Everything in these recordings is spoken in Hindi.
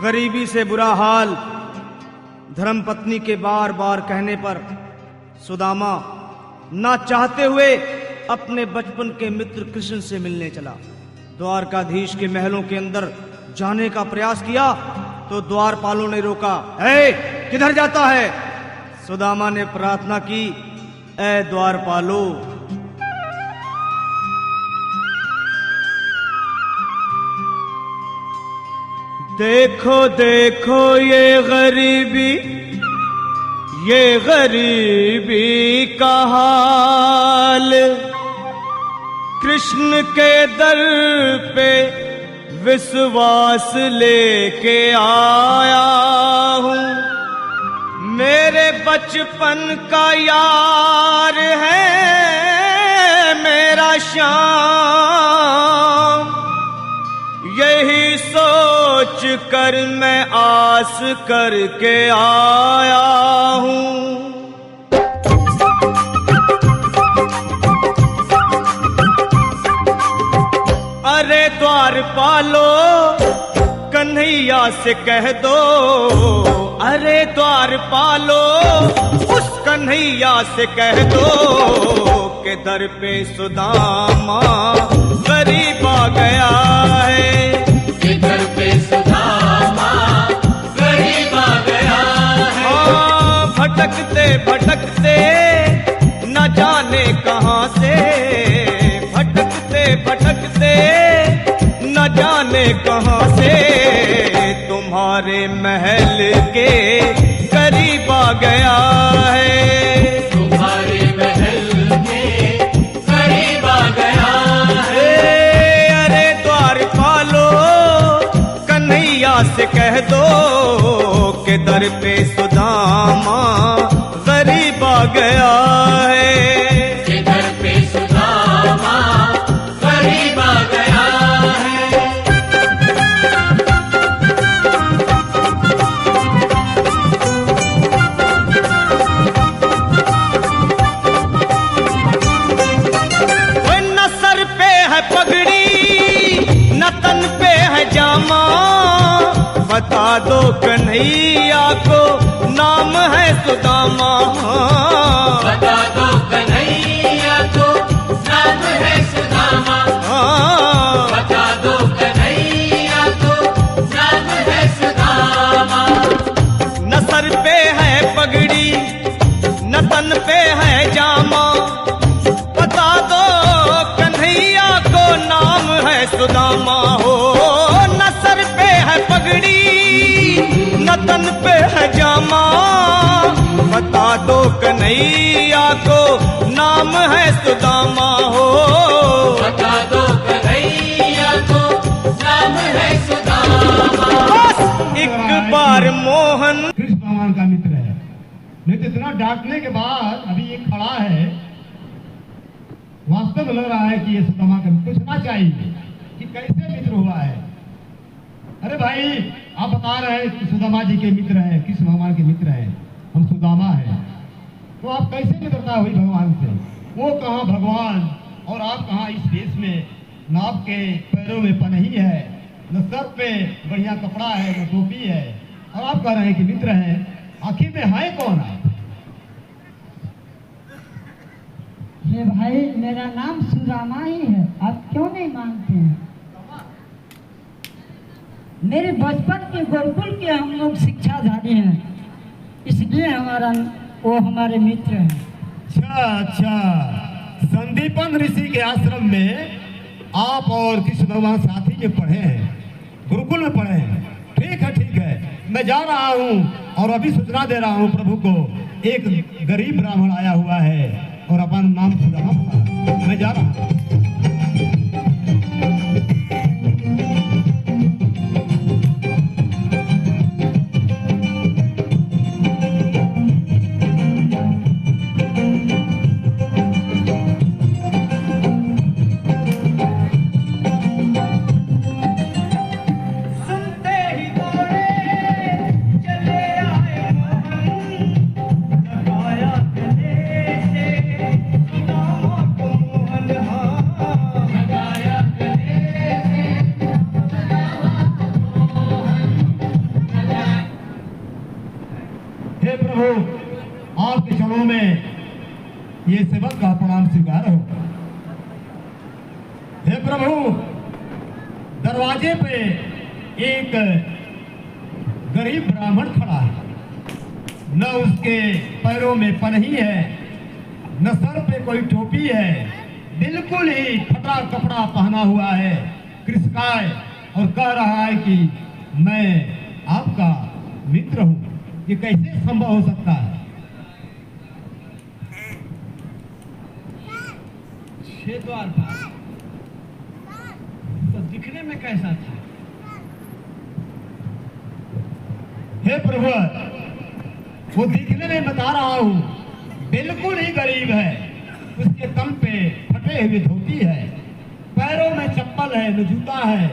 गरीबी से बुरा हाल धर्मपत्नी के बार बार कहने पर सुदामा ना चाहते हुए अपने बचपन के मित्र कृष्ण से मिलने चला। द्वारकाधीश के महलों के अंदर जाने का प्रयास किया तो द्वारपालों ने रोका। किधर जाता है? सुदामा ने प्रार्थना की, ऐ द्वारपालो, देखो देखो ये गरीबी का हाल, कृष्ण के दर पे विश्वास लेके आया हूँ। मेरे बचपन का यार है मेरा श्याम, यही सोच कर मैं आस करके आया हूँ। अरे द्वारपालो, कन्हैया से कह दो, अरे द्वारपालो, उस कन्हैया से कह दो के दर पे सुदामा गरीब आ गया है। के दर पे सुदामा गरीब आ गया है। हाँ, भटकते भटकते न जाने कहाँ से, भटकते भटकते न जाने कहाँ से तुम्हारे महल के करीब आ गया है। तुम्हारे महल के करीब आ गया है। अरे द्वारपालो, कन्हैया से कह दो के दर पे सुदामा गरीब आ गया है। के दर पे सुदामा गरीब आ गया है। न सर पे है पगड़ी न तन पे है जामा, बता दो कन्हैया को नाम है सुदामा। बता दो कन्हैया को नाम है सुदामा। बता दो कन्हैया को नाम है सुदामा। न सर पे है पगड़ी न तन पे है जामा, बता दो कन्हैया को नाम है सुदामा। हो न सर पे है पगड़ी न तन पे है जामा, बता दो कन्हैया को नाम है सुदामा। हो बता दो कन्हैया को नाम है सुदामा। बस एक बार मोहन कृष्ण भगवान का मित्र है। नहीं तो इतना डांटने के बाद अभी ये खड़ा है, वास्तव में लग रहा है कि ये सुदामा का पूछना चाहिए कि कैसे मित्र हुआ है। अरे भाई, आप बता रहे हैं कि सुदामा जी के मित्र हैं, कृष्ण भगवान के मित्र हैं, हम सुदामा हैं, तो आप कैसे मित्रता हुई भगवान से? वो कहाँ भगवान और आप कहाँ इस देश में? न आपके पैरों में पनही है, न सर पे बढ़िया कपड़ा है, न टोपी है, और आप कह रहे हैं कि मित्र हैं। आखिर में है कौन आप? ये भाई, मेरा नाम सुदामा ही है, आप क्यों नहीं मानते हैं? मेरे बचपन के गुरुकुल के हम लोग शिक्षाधारी हैं, इसलिए वो हमारे मित्र हैं। अच्छा, संदीपन ऋषि के आश्रम में आप और कृष्ण भगवान साथी में पढ़े हैं, गुरुकुल में पढ़े हैं। ठीक है, मैं जा रहा हूँ और अभी सूचना दे रहा हूँ प्रभु को, एक गरीब ब्राह्मण आया हुआ है और अपना नाम सुदामा, मैं जा रहा हूँ। सुनते ही दौड़े चले आए मोहन, लगाया गले से सुदामा को मोहन। हाँ ये सेवक का प्रणाम स्वीकार हो। हे प्रभु, दरवाजे पे एक गरीब ब्राह्मण खड़ा है, न उसके पैरों में पनही है, न सर पे कोई टोपी है, बिल्कुल ही फटा कपड़ा पहना हुआ है, कृषकाय, और कह रहा है कि मैं आपका मित्र हूं। ये कैसे संभव हो सकता है? छह द्वार पास तो दिखने में कैसा था? हे प्रभु, वो दिखने में बता रहा हूँ बिल्कुल ही गरीब है। उसके तन पे फटे हुए धोती है, पैरों में चप्पल है, न जूता है,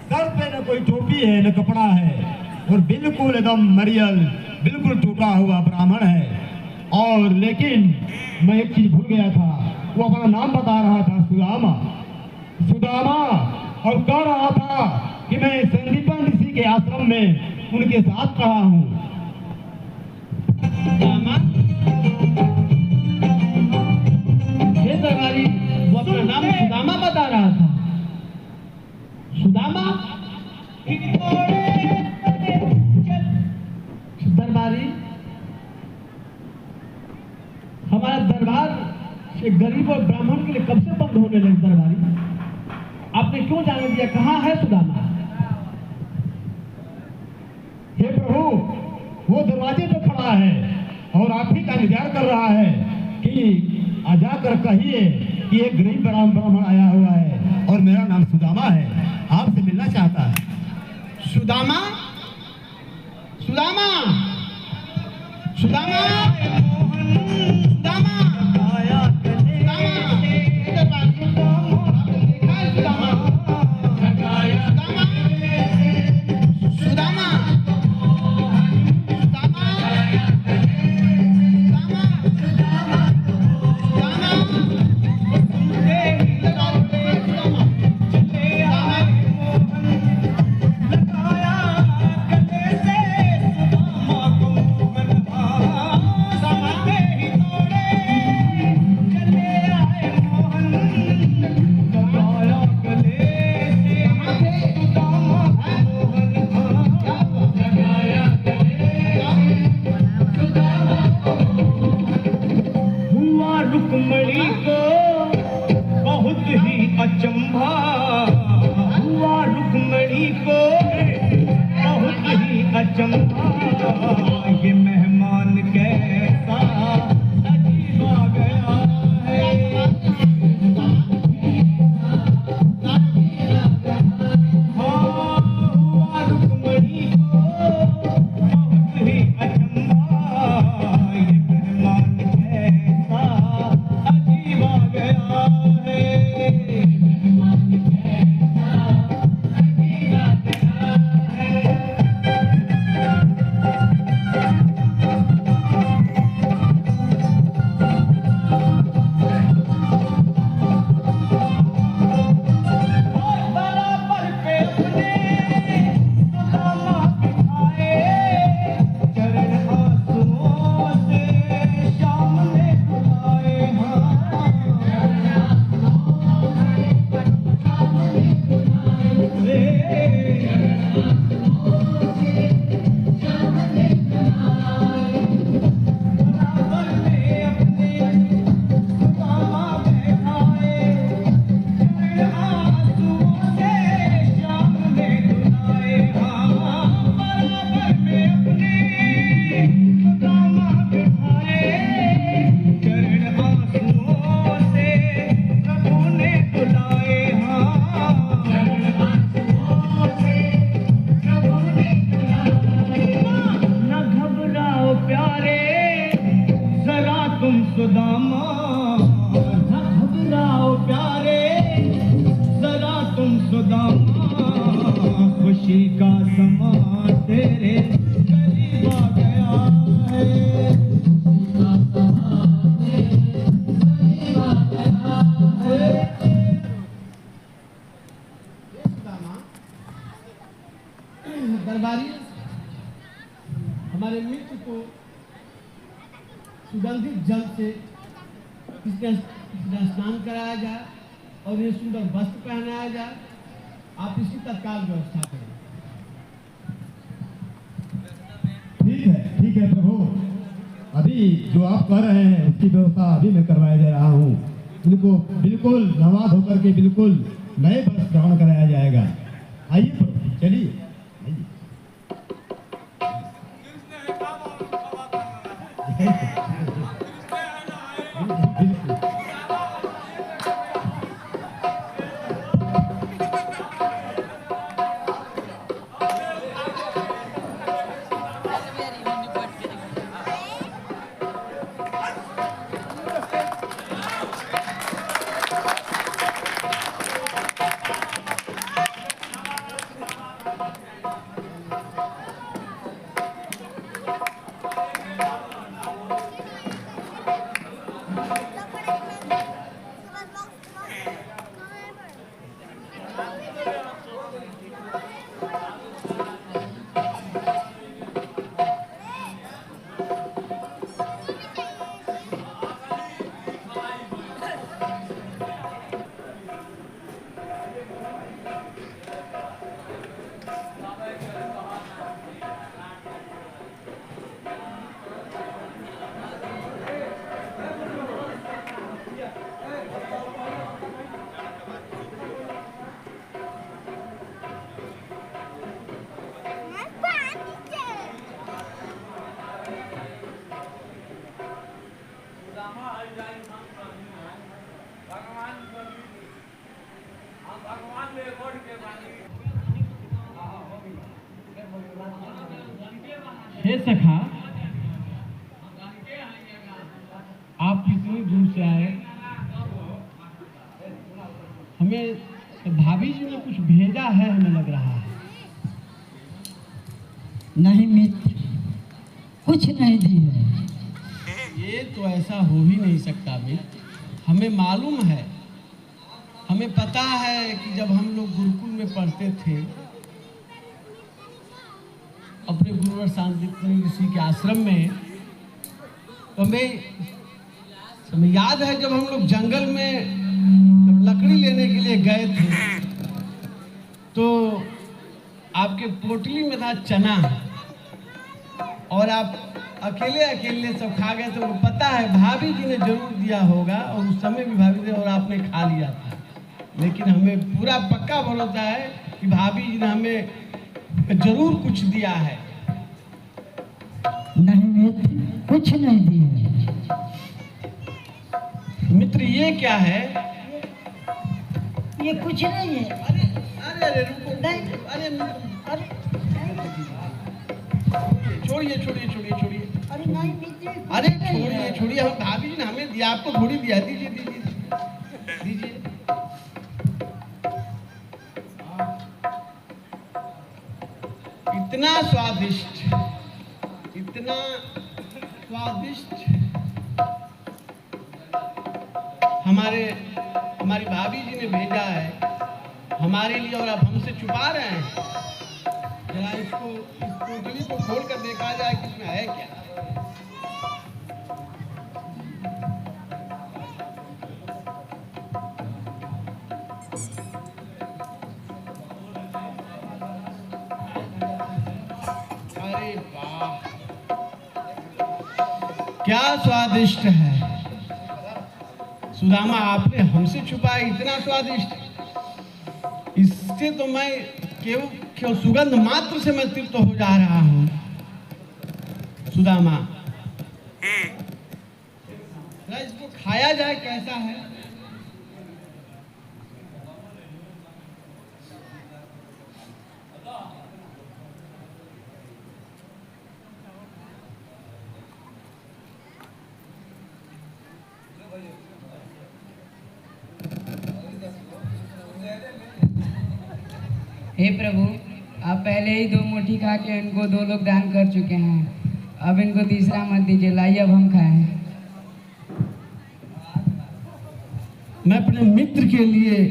सर पे न कोई टोपी है, न कपड़ा है, और बिल्कुल एकदम मरियल, बिल्कुल टूटा हुआ ब्राह्मण है। और लेकिन मैं एक चीज भूल गया था, वो अपना नाम बता रहा था, सुदामा। सुदामा, और कह रहा था कि मैं संदीपन ऋषि के आश्रम में उनके साथ रहा हूँ। ये दरबारी वो अपना नाम सुदामा बता रहा था। सुदामा दरबारी, हमारा दरबार एक गरीब और ब्राह्मण के लिए कब से बंद होने लगे? दरबारी, आपने क्यों जाने दिया? कहाँ है सुदामा? हे प्रभु, वो दरवाजे पे खड़ा है और आप ही का इंतजार कर रहा है कि आ जाकर कहिए कि एक गरीब ब्राह्मण आया हुआ है और मेरा नाम सुदामा है, आपसे मिलना चाहता है। सुदामा, सुदामा, सुदामा, सुदामा, रुक्मणी को बहुत ही अचंभा हुआ, रुक्मणी को बहुत ही अचंभा, ये मेहमान कैसा अजीब आ गया है। हाँ, हुआ रुक्मणी को बहुत ही अचंभा, ये मेहमान कैसा अजीब आ गया है। सुदामा, घबराओ प्यारे जरा तुम सुदामा, खुशी का समा तेरे करीब आ गया है। दरबारी हमारे मित्र को सुगंधित जल से इसका स्नान कराया जाए और ये सुंदर वस्त्र पहनाया जाए। आप इसकी तत्काल व्यवस्था करें। ठीक है प्रभु, अभी जो आप कर रहे हैं उसकी व्यवस्था अभी मैं करवाया जा रहा हूँ। बिल्कुल नवा धोकर के बिल्कुल नए वस्त्र ग्रहण कराया जाएगा। आइए प्रभु, चलिए बिल्कुल। हे सखा, आप कितनी दूर से आए? हमें भाभी जी ने कुछ भेजा है, हमें लग रहा है। नहीं मित्र, कुछ नहीं दी है। ये तो ऐसा हो ही नहीं सकता मित्र। हमें मालूम है, हमें पता है कि जब हम लोग गुरुकुल में पढ़ते थे, अपने गुरुवर शांतिपुरी ऋषि के आश्रम में, तो हमें याद है जब हम लोग जंगल में जब लकड़ी लेने के लिए गए थे, तो आपके पोटली में था चना और आप अकेले अकेले सब खा गए। तो पता है भाभी जी ने जरूर दिया होगा और उस समय भी भाभी ने और आपने खा लिया था। लेकिन हमें पूरा पक्का भरोसा है कि भाभी जी ने हमें जरूर कुछ दिया है। नहीं मित्र, कुछ नहीं दी है। मित्र ये क्या है? ये कुछ नहीं है। अरे अरे अरे रुको, नहीं। अरे अरे छोड़िए छोड़िए छोड़िए छोड़िए। अरे नहीं मित्र, अरे छोड़िए छोड़िए, हम भाभी जी ने हमें दिया, आपको थोड़ी दिया। दीजिए दीजिए दीजिए। इतना स्वादिष्ट, इतना स्वादिष्ट हमारी भाभी जी ने भेजा है हमारे लिए, और अब हमसे छुपा रहे हैं। जरा इस पोटली को खोल कर देखा जाए कि इसमें है क्या। अरे वाह, क्या स्वादिष्ट है। सुदामा, आपने हमसे छुपाया इतना स्वादिष्ट। इससे तो मैं क्यों सुगंध मात्र से मैं तृप्त हो जा रहा हूं। सुदामा, इसको खाया जाए, कैसा है? हे प्रभु, आप पहले ही 2 मुट्ठी खा के इनको 2 लोग दान कर चुके हैं। अब इनको तीसरा मत दीजिए, लाइए अब हम खाएं। मैं अपने मित्र के लिए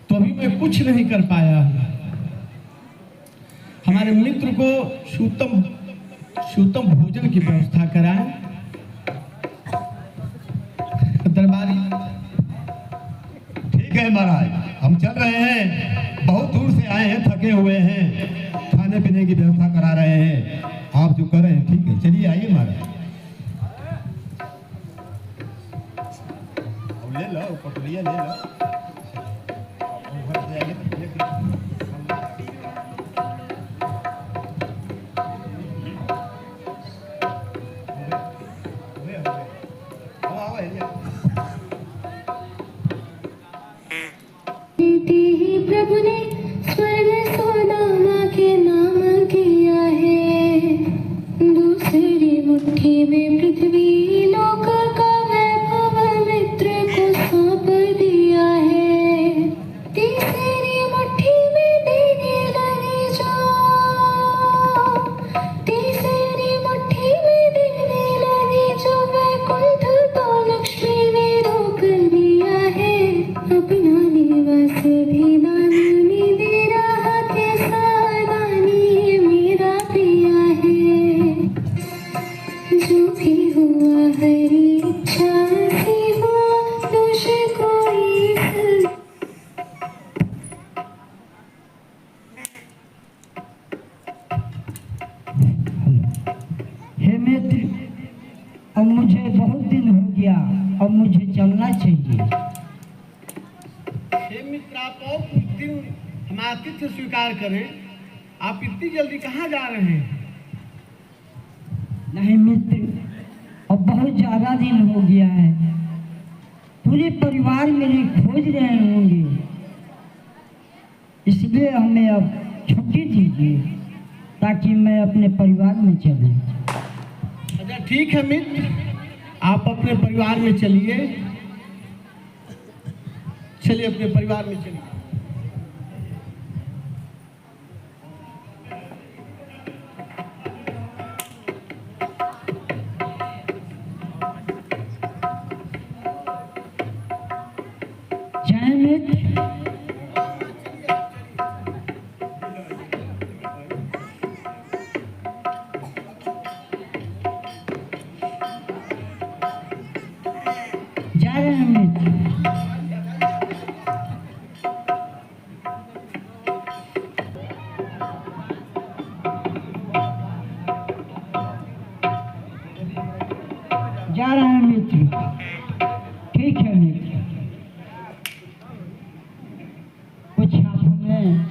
तो अभी मैं कुछ नहीं कर पाया हूं। हमारे मित्र को सुतम भोजन की व्यवस्था कराएं। गए महाराज, हम चल रहे हैं, बहुत दूर से आए हैं, थके हुए हैं, खाने पीने की व्यवस्था करा रहे हैं। आप जो कर रहे हैं ठीक है, चलिए आइए महाराज। अब ले लो पटरिया, ले लो। प्रभु ने स्वर्ग सुदामा के नाम किया है, दूसरी मुट्ठी में पृथ्वी लोक का वैभव मित्र को सौंप दिया है। तीसरी मुट्ठी में देने लगे जो, तीसरी मुट्ठी में देने लगे जो वैकुंठ तो लक्ष्मी ने रोक लिया है। अपना निवास भी दानी दे रहा कैसा दानी मेरा पिया है। जो भी हुआ हरी इच्छा से हुआ, दोष कोई हे मित्र, अब मुझे बहुत दिन हो गया, अब मुझे चलना चाहिए। हे मित्र, आप और कुछ दिन हम आतिथ्य स्वीकार करें। आप इतनी जल्दी कहाँ जा रहे हैं? नहीं मित्र, अब बहुत ज़्यादा दिन हो गया है, पूरे परिवार मेरे खोज रहे होंगे, इसलिए हमें अब छुट्टी दीजिए ताकि मैं अपने परिवार में चलूं। अच्छा ठीक है मित्र, आप अपने परिवार में चलिए, चलिए अपने परिवार में चलिए। जय मित्र। जा रहे हैं मित्र। जा रहे हैं मित्र। ठीक है मित्र, कुछ आप हमें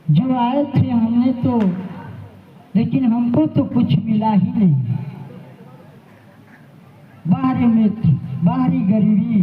जो आए थे हमने तो, लेकिन हमको तो कुछ मिला ही नहीं। बाहरी मित्र, बाहरी गरीबी